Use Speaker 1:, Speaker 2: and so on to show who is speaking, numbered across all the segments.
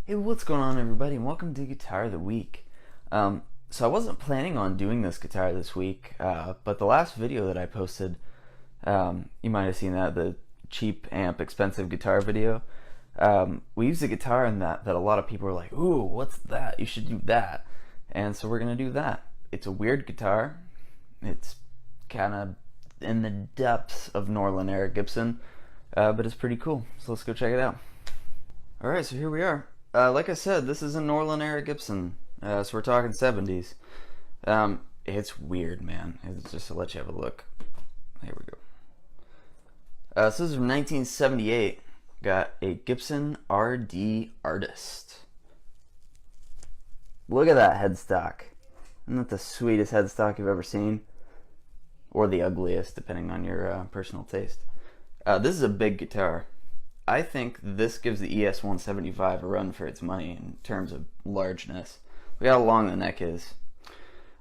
Speaker 1: Hey, what's going on, everybody, and welcome to Guitar of the Week. So I wasn't planning on doing this guitar this week, but the last video that I posted, you might have seen that, the cheap amp, expensive guitar video. We used a guitar in that a lot of people were like, ooh, what's that? You should do that. And so we're going to do that. It's a weird guitar. It's kind of in the depths of Norland era Gibson, but it's pretty cool. So let's go check it out. Alright, so here we are. Like I said, this is a Norland era Gibson, so we're talking 70s. It's weird, man. It's just to let you have a look. Here we go. So this is from 1978. Got a Gibson RD Artist. Look at that headstock. Isn't that the sweetest headstock you've ever seen? Or the ugliest, depending on your personal taste. This is a big guitar. I think this gives the ES-175 a run for its money in terms of largeness. Look how long the neck is.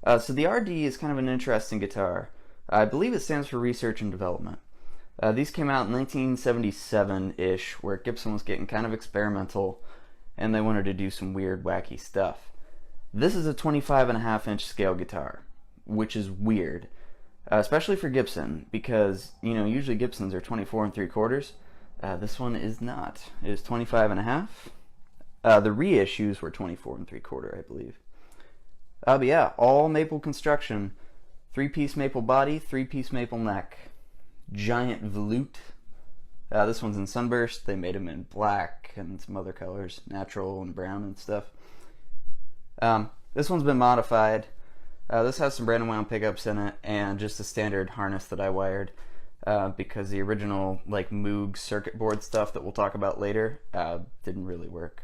Speaker 1: So the RD is kind of an interesting guitar. I believe it stands for Research and Development. These came out in 1977-ish, where Gibson was getting kind of experimental, and they wanted to do some weird, wacky stuff. This is a 25.5-inch scale guitar, which is weird, especially for Gibson, because usually Gibsons are 24 3/4. This one is not. It is 25.5. The reissues were 24 3/4, I believe. But yeah, all maple construction. 3-piece maple body, 3-piece maple neck. Giant volute. This one's in sunburst. They made them in black and some other colors, natural and brown and stuff. This one's been modified. This has some Brandon wound pickups in it and just a standard harness that I wired. Because the original Moog circuit board stuff that we'll talk about later didn't really work.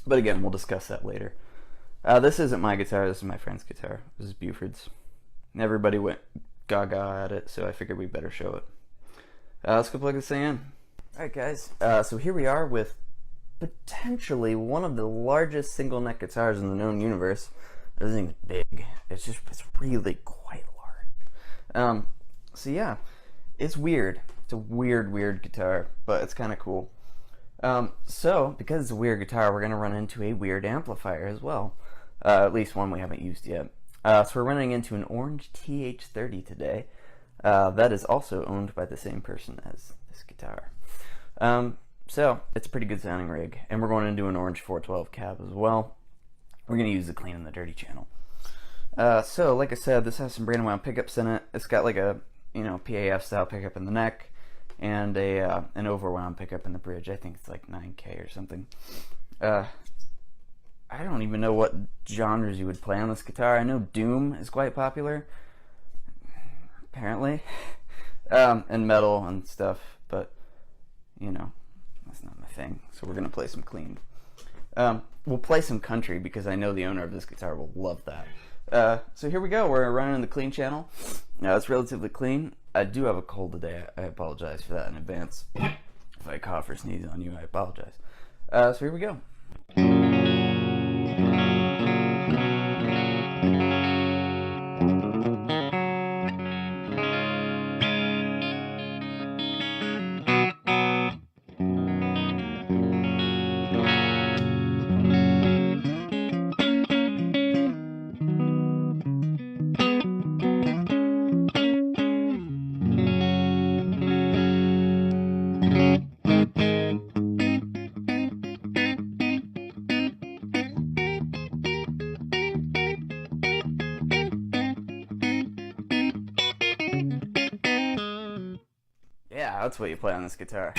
Speaker 1: But again, we'll discuss that later. This isn't my guitar, this is my friend's guitar. This is Buford's. And everybody went gaga at it, so I figured we better show it. Let's go plug this thing in. Alright guys, so here we are with potentially one of the largest single neck guitars in the known universe. This thing's big. It's really quite large. So yeah. It's weird. It's a weird guitar, but it's kind of cool. So, because it's a weird guitar, we're going to run into a weird amplifier as well. At least one we haven't used yet. So we're running into an orange TH30 today. That is also owned by the same person as this guitar. So, it's a pretty good sounding rig. And we're going into an orange 412 cab as well. We're going to use the clean and the dirty channel. So, like I said, this has some Brandon wound pickups in it. It's got like a PAF style pickup in the neck and an overwound pickup in the bridge. I think it's like 9K or something. I don't even know what genres you would play on this guitar. I know Doom is quite popular, apparently, and metal and stuff, but that's not my thing. So we're gonna play some clean. We'll play some country because I know the owner of this guitar will love that. So here we go. We're running the clean channel. Now it's relatively clean. I do have a cold today. I apologize for that in advance. If I cough or sneeze on you, I apologize. So here we go. Yeah, that's what you play on this guitar.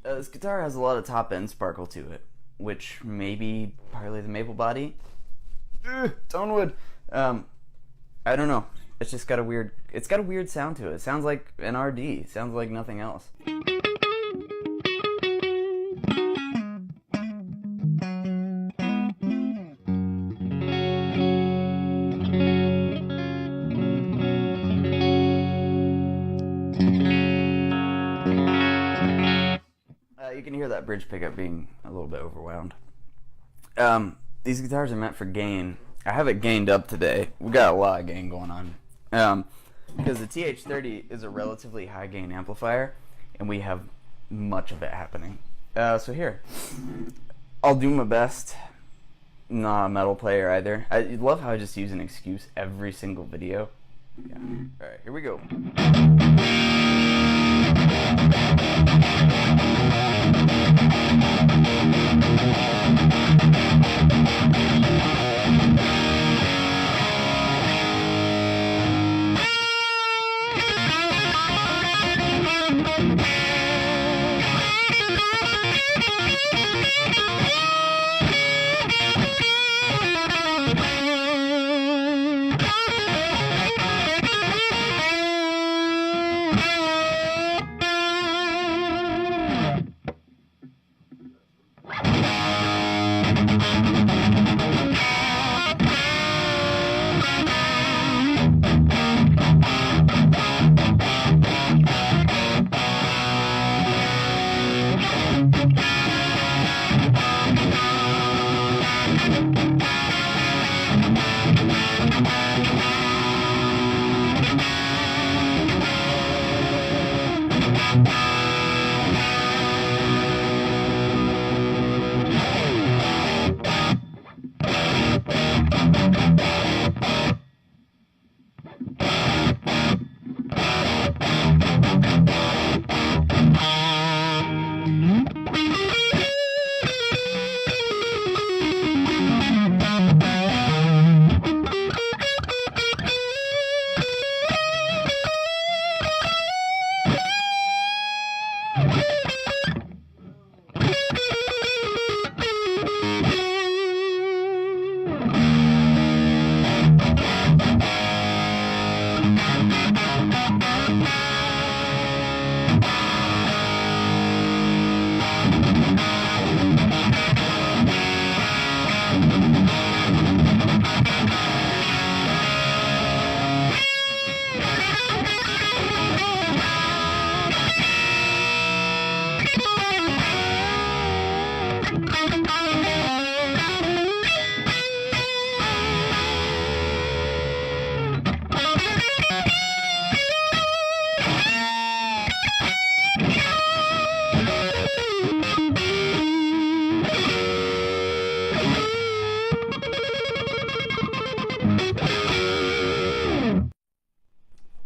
Speaker 1: This guitar has a lot of top end sparkle to it, which may be partly the maple body. Tone wood. I don't know. It's just got a weird, it's got a weird sound to it. It sounds like an RD. It sounds like nothing else. you can hear that bridge pickup being a little bit overwhelmed. These guitars are meant for gain. I have it gained up today. We got a lot of gain going on. Because the TH30 is a relatively high gain amplifier, and we have much of it happening. So here, I'll do my best. Not a metal player either. I love how I just use an excuse every single video. Yeah. Alright, here we go.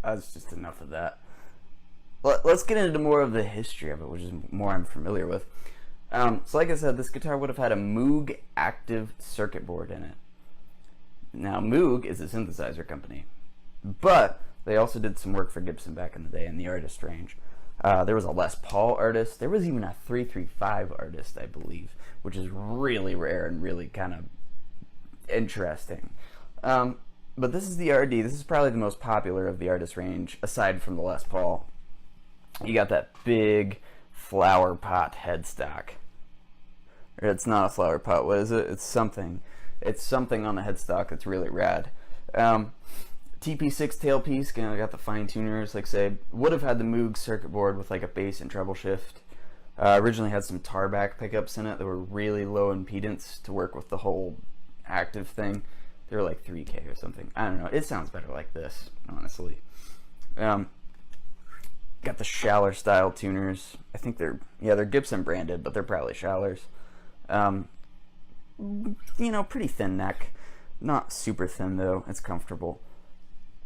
Speaker 1: That's just enough of that. Let's get into more of the history of it, which is more I'm familiar with. So like I said, this guitar would have had a Moog active circuit board in it. Now, Moog is a synthesizer company, but they also did some work for Gibson back in the day in the Artist range. There was a Les Paul Artist. There was even a 335 Artist, I believe, which is really rare and really kind of interesting. But this is the RD. This is probably the most popular of the Artist range, aside from the Les Paul. You got that big flower pot headstock. Or it's not a flower pot. What is it? It's something. It's something on the headstock that's really rad. TP6 tailpiece, got the fine tuners, like say, would have had the Moog circuit board with like a bass and treble shift. Originally had some tarback pickups in it that were really low impedance to work with the whole active thing. They were like 3K or something. I don't know. It sounds better like this, honestly. Got the Schaller style tuners. I think they're Gibson branded, but they're probably Schallers. Pretty thin neck. Not super thin though. It's comfortable.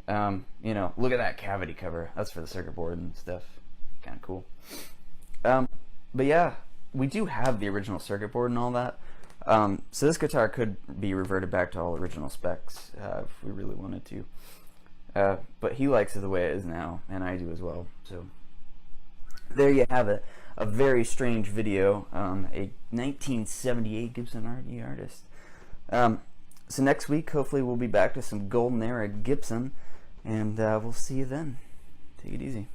Speaker 1: Look at that cavity cover. That's for the circuit board and stuff. Kind of cool. But yeah, we do have the original circuit board and all that. So this guitar could be reverted back to all original specs if we really wanted to. But he likes it the way it is now, and I do as well. So there you have it. A very strange video. A 1978 Gibson RD Artist. So next week, hopefully we'll be back to some golden era Gibson, and we'll see you then. Take it easy.